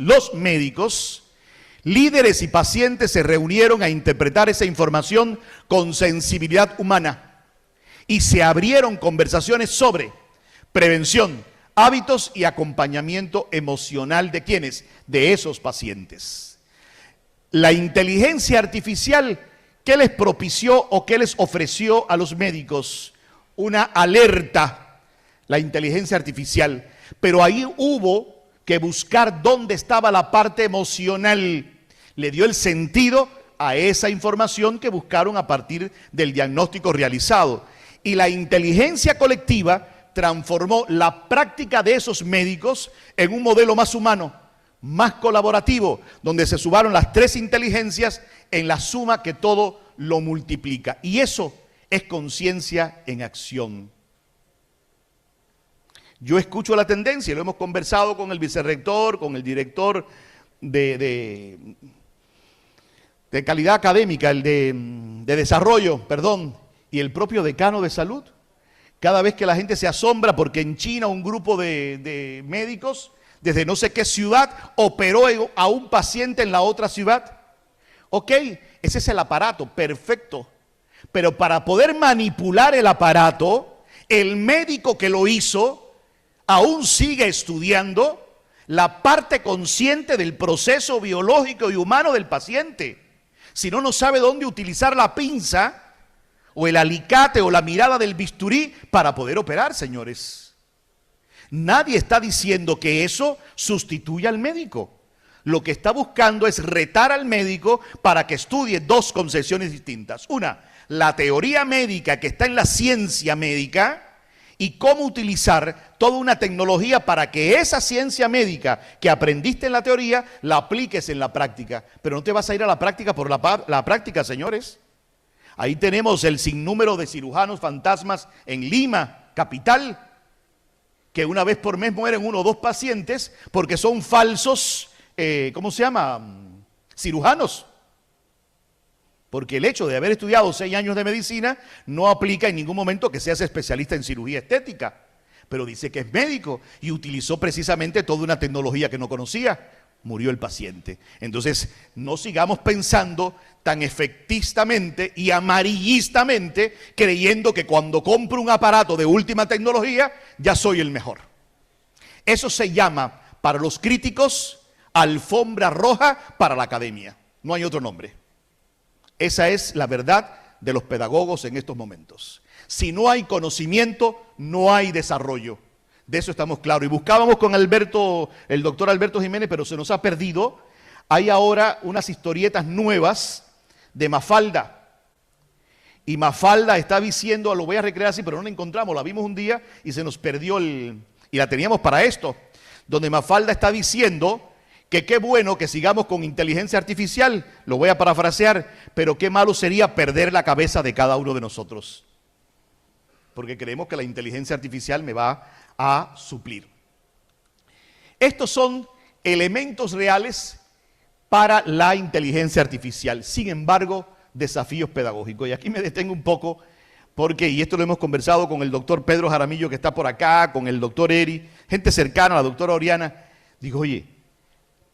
líderes y pacientes se reunieron a interpretar esa información con sensibilidad humana y se abrieron conversaciones sobre prevención, hábitos y acompañamiento emocional de ¿quiénes? De esos pacientes. La inteligencia artificial, ¿qué les propició o qué les ofreció a los médicos? Una alerta, la inteligencia artificial, pero ahí hubo que buscar dónde estaba la parte emocional. Le dio el sentido a esa información que buscaron a partir del diagnóstico realizado. Y la inteligencia colectiva transformó la práctica de esos médicos en un modelo más humano, más colaborativo, donde se sumaron las 3 inteligencias en la suma que todo lo multiplica. Y eso es conciencia en acción. Yo escucho la tendencia, lo hemos conversado con el vicerrector, con el director de calidad académica, el de desarrollo, y el propio decano de salud. Cada vez que la gente se asombra porque en China un grupo de médicos desde no sé qué ciudad operó a un paciente en la otra ciudad. Ok, ese es el aparato, perfecto. Pero para poder manipular el aparato, el médico que lo hizo aún sigue estudiando la parte consciente del proceso biológico y humano del paciente. Si no, no sabe dónde utilizar la pinza o el alicate o la mirada del bisturí para poder operar, señores. Nadie está diciendo que eso sustituya al médico. Lo que está buscando es retar al médico para que estudie dos concepciones distintas. Una, la teoría médica que está en la ciencia médica y cómo utilizar toda una tecnología para que esa ciencia médica que aprendiste en la teoría la apliques en la práctica. Pero no te vas a ir a la práctica por la práctica, señores. Ahí tenemos el sinnúmero de cirujanos fantasmas en Lima, capital, que una vez por mes mueren 1 o 2 pacientes porque son falsos, ¿cómo se llama? Cirujanos. Porque el hecho de haber estudiado 6 años de medicina no aplica en ningún momento que seas especialista en cirugía estética. Pero dice que es médico y utilizó precisamente toda una tecnología que no conocía. Murió el paciente. Entonces, no sigamos pensando tan efectistamente y amarillistamente creyendo que cuando compro un aparato de última tecnología ya soy el mejor. Eso se llama, para los críticos, alfombra roja para la academia. No hay otro nombre. Esa es la verdad de los pedagogos en estos momentos. Si no hay conocimiento, no hay desarrollo. De eso estamos claros. Y buscábamos con el doctor Alberto Jiménez, pero se nos ha perdido. Hay ahora unas historietas nuevas de Mafalda. Y Mafalda está diciendo, lo voy a recrear así, pero no la encontramos. La vimos un día y se nos perdió y la teníamos para esto. Donde Mafalda está diciendo que qué bueno que sigamos con inteligencia artificial, lo voy a parafrasear, pero qué malo sería perder la cabeza de cada uno de nosotros. Porque creemos que la inteligencia artificial me va a suplir. Estos son elementos reales para la inteligencia artificial. Sin embargo, desafíos pedagógicos. Y aquí me detengo un poco porque, y esto lo hemos conversado con el doctor Pedro Jaramillo que está por acá, con el doctor Eri, gente cercana a la doctora Oriana. Digo, oye,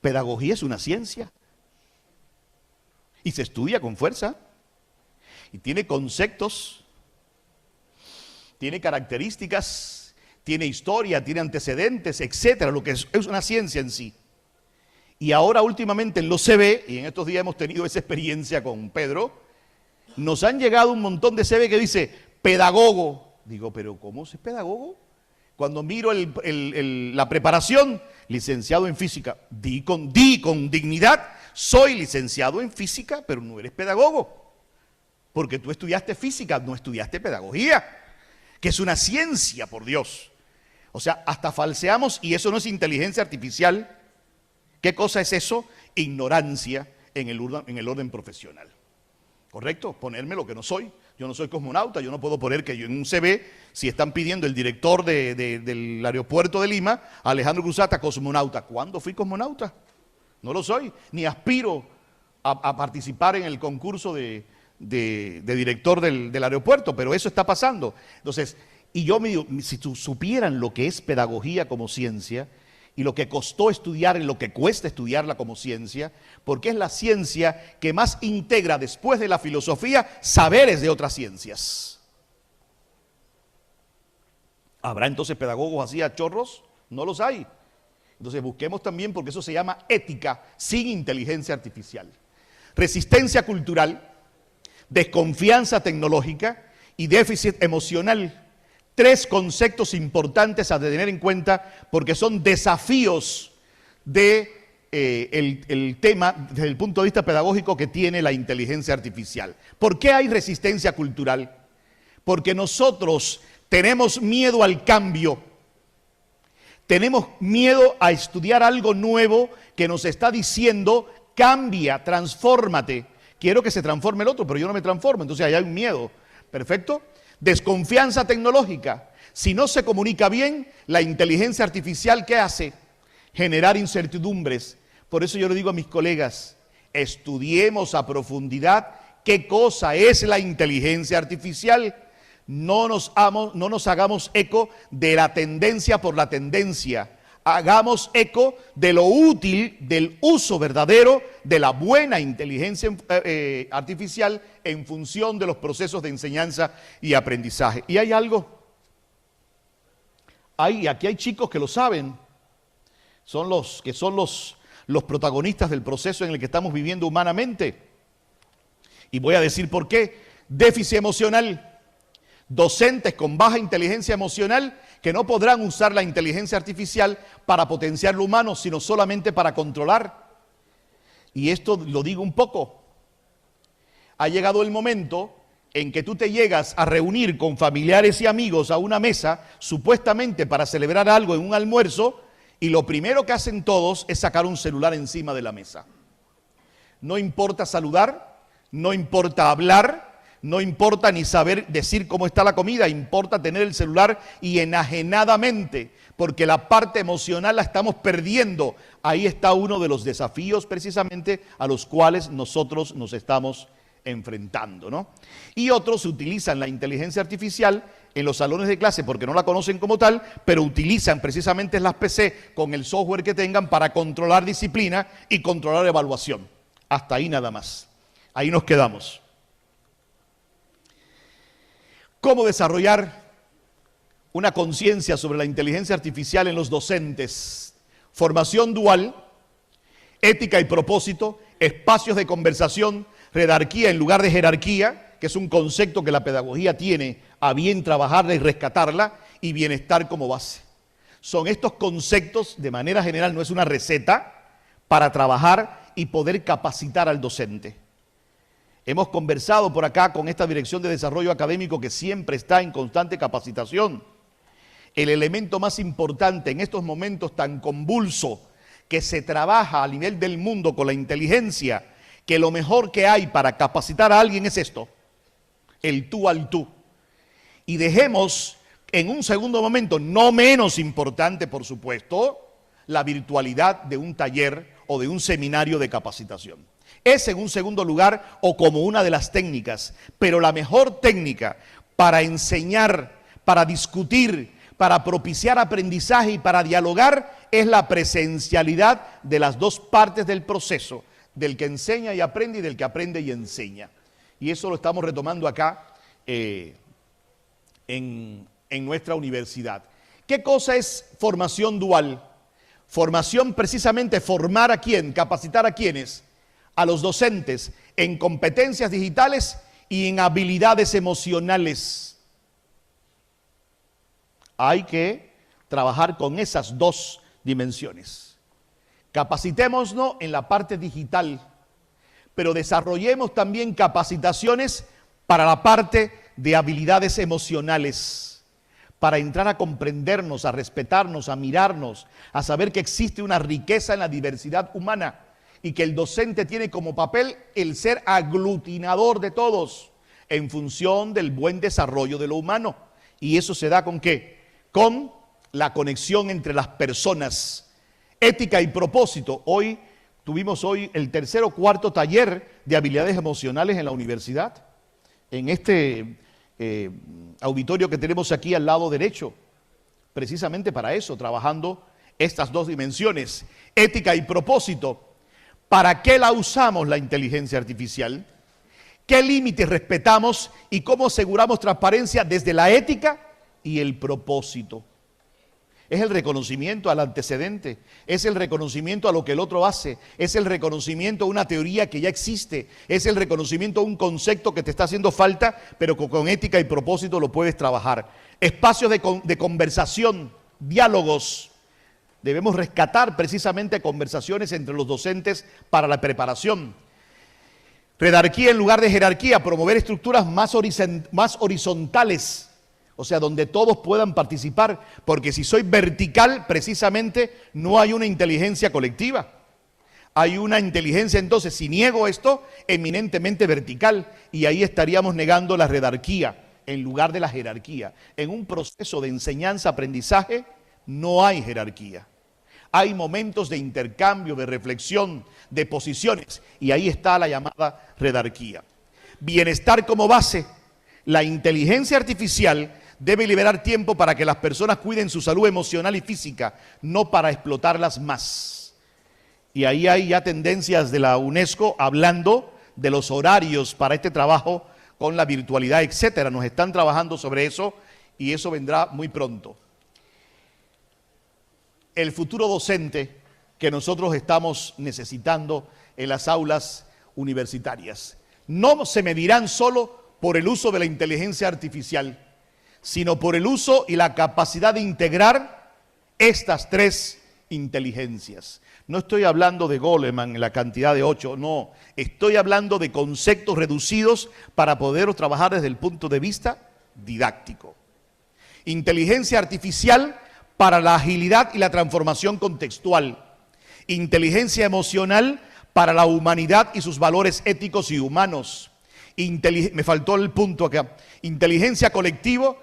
pedagogía es una ciencia y se estudia con fuerza y tiene conceptos, tiene características, tiene historia, tiene antecedentes, etcétera, lo que es una ciencia en sí. Y ahora últimamente en los CV, y en estos días hemos tenido esa experiencia con Pedro, nos han llegado un montón de CV que dice pedagogo. Digo, pero ¿cómo es pedagogo? Cuando miro la preparación, licenciado en física, di con dignidad, soy licenciado en física, pero no eres pedagogo. Porque tú estudiaste física, no estudiaste pedagogía, que es una ciencia, por Dios. O sea, hasta falseamos y eso no es inteligencia artificial. ¿Qué cosa es eso? Ignorancia en el orden profesional. ¿Correcto? Ponerme lo que no soy. Yo no soy cosmonauta, yo no puedo poner que yo en un CV, si están pidiendo el director del aeropuerto de Lima, Alejandro Cruzata, cosmonauta. ¿Cuándo fui cosmonauta? No lo soy, ni aspiro a participar en el concurso de director del aeropuerto, pero eso está pasando. Entonces, y yo me digo, si supieran lo que es pedagogía como ciencia, y lo que costó estudiar y lo que cuesta estudiarla como ciencia, porque es la ciencia que más integra después de la filosofía saberes de otras ciencias. ¿Habrá entonces pedagogos así a chorros? No los hay. Entonces busquemos también, porque eso se llama ética sin inteligencia artificial. Resistencia cultural, desconfianza tecnológica y déficit emocional. 3 conceptos importantes a tener en cuenta porque son desafíos el tema desde el punto de vista pedagógico que tiene la inteligencia artificial. ¿Por qué hay resistencia cultural? Porque nosotros tenemos miedo al cambio, tenemos miedo a estudiar algo nuevo que nos está diciendo cambia, transfórmate. Quiero que se transforme el otro, pero yo no me transformo, entonces ahí hay un miedo. ¿Perfecto? Desconfianza tecnológica. Si no se comunica bien, la inteligencia artificial, ¿qué hace? Generar incertidumbres. Por eso yo le digo a mis colegas, estudiemos a profundidad qué cosa es la inteligencia artificial. No nos hagamos eco de la tendencia por la tendencia. Hagamos eco de lo útil, del uso verdadero de la buena inteligencia artificial en función de los procesos de enseñanza y aprendizaje. Y hay algo, aquí hay chicos que lo saben. son los protagonistas del proceso en el que estamos viviendo humanamente. Y voy a decir por qué. Déficit emocional. Docentes con baja inteligencia emocional que no podrán usar la inteligencia artificial para potenciar lo humano, sino solamente para controlar. Y esto lo digo un poco. Ha llegado el momento en que tú te llegas a reunir con familiares y amigos a una mesa, supuestamente para celebrar algo en un almuerzo, y lo primero que hacen todos es sacar un celular encima de la mesa. No importa saludar, no importa hablar, no importa ni saber decir cómo está la comida, importa tener el celular y enajenadamente, porque la parte emocional la estamos perdiendo. Ahí está uno de los desafíos precisamente a los cuales nosotros nos estamos enfrentando, ¿no? Y otros utilizan la inteligencia artificial en los salones de clase porque no la conocen como tal, pero utilizan precisamente las PC con el software que tengan para controlar disciplina y controlar evaluación. Hasta ahí nada más. Ahí nos quedamos. ¿Cómo desarrollar una conciencia sobre la inteligencia artificial en los docentes? Formación dual, ética y propósito, espacios de conversación, redarquía en lugar de jerarquía, que es un concepto que la pedagogía tiene a bien trabajarla y rescatarla, y bienestar como base. Son estos conceptos, de manera general, no es una receta para trabajar y poder capacitar al docente. Hemos conversado por acá con esta Dirección de Desarrollo Académico que siempre está en constante capacitación. El elemento más importante en estos momentos tan convulso que se trabaja a nivel del mundo con la inteligencia, que lo mejor que hay para capacitar a alguien es esto, el tú al tú. Y dejemos en un segundo momento, no menos importante por supuesto, la virtualidad de un taller o de un seminario de capacitación. Es en un segundo lugar o como una de las técnicas, pero la mejor técnica para enseñar, para discutir, para propiciar aprendizaje y para dialogar es la presencialidad de las dos partes del proceso, del que enseña y aprende y del que aprende y enseña. Y eso lo estamos retomando acá en nuestra universidad. ¿Qué cosa es formación dual? Formación precisamente, formar a quién, capacitar a quiénes, a los docentes en competencias digitales y en habilidades emocionales. Hay que trabajar con esas dos dimensiones. Capacitémonos en la parte digital, pero desarrollemos también capacitaciones para la parte de habilidades emocionales, para entrar a comprendernos, a respetarnos, a mirarnos, a saber que existe una riqueza en la diversidad humana y que el docente tiene como papel el ser aglutinador de todos en función del buen desarrollo de lo humano. ¿Y eso se da con qué? Con la conexión entre las personas. Ética y propósito. Tuvimos hoy el tercer o cuarto taller de habilidades emocionales en la universidad, en este auditorio que tenemos aquí al lado derecho, precisamente para eso, trabajando estas dos dimensiones, ética y propósito. ¿Para qué la usamos la inteligencia artificial? ¿Qué límites respetamos y cómo aseguramos transparencia desde la ética y el propósito? Es el reconocimiento al antecedente, es el reconocimiento a lo que el otro hace, es el reconocimiento a una teoría que ya existe, es el reconocimiento a un concepto que te está haciendo falta, pero con ética y propósito lo puedes trabajar. Espacios de conversación, diálogos. Debemos rescatar precisamente conversaciones entre los docentes para la preparación. Redarquía en lugar de jerarquía, promover estructuras más horizontales. O sea, donde todos puedan participar, porque si soy vertical, precisamente no hay una inteligencia colectiva. Hay una inteligencia, entonces, si niego esto, eminentemente vertical, y ahí estaríamos negando la redarquía en lugar de la jerarquía. En un proceso de enseñanza-aprendizaje no hay jerarquía. Hay momentos de intercambio, de reflexión, de posiciones, y ahí está la llamada redarquía. Bienestar como base. La inteligencia artificial debe liberar tiempo para que las personas cuiden su salud emocional y física, no para explotarlas más. Y ahí hay ya tendencias de la UNESCO hablando de los horarios para este trabajo con la virtualidad, etcétera. Nos están trabajando sobre eso y eso vendrá muy pronto. el futuro docente que nosotros estamos necesitando en las aulas universitarias. No se medirán solo por el uso de la inteligencia artificial, sino por el uso y la capacidad de integrar estas tres inteligencias. No estoy hablando de Goleman en la cantidad de 8, no. Estoy hablando de conceptos reducidos para poder trabajar desde el punto de vista didáctico. Inteligencia artificial para la agilidad y la transformación contextual. Inteligencia emocional para la humanidad y sus valores éticos y humanos. Me faltó el punto acá. Inteligencia colectiva,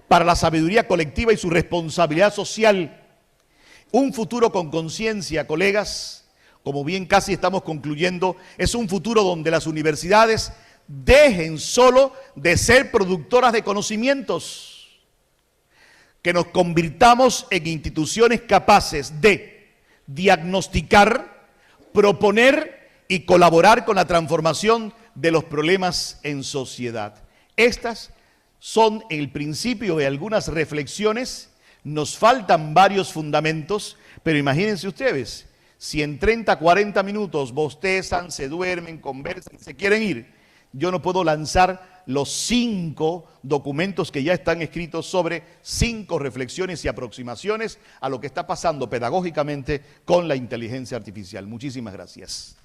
para la sabiduría colectiva y su responsabilidad social. Un futuro con conciencia, colegas, como bien casi estamos concluyendo, es un futuro donde las universidades dejen solo de ser productoras de conocimientos, que nos convirtamos en instituciones capaces de diagnosticar, proponer y colaborar con la transformación de los problemas en sociedad. Estas son el principio de algunas reflexiones. Nos faltan varios fundamentos, pero imagínense ustedes, si en 30, 40 minutos bostezan, se duermen, conversan, se quieren ir, yo no puedo lanzar los 5 documentos que ya están escritos sobre 5 reflexiones y aproximaciones a lo que está pasando pedagógicamente con la inteligencia artificial. Muchísimas gracias.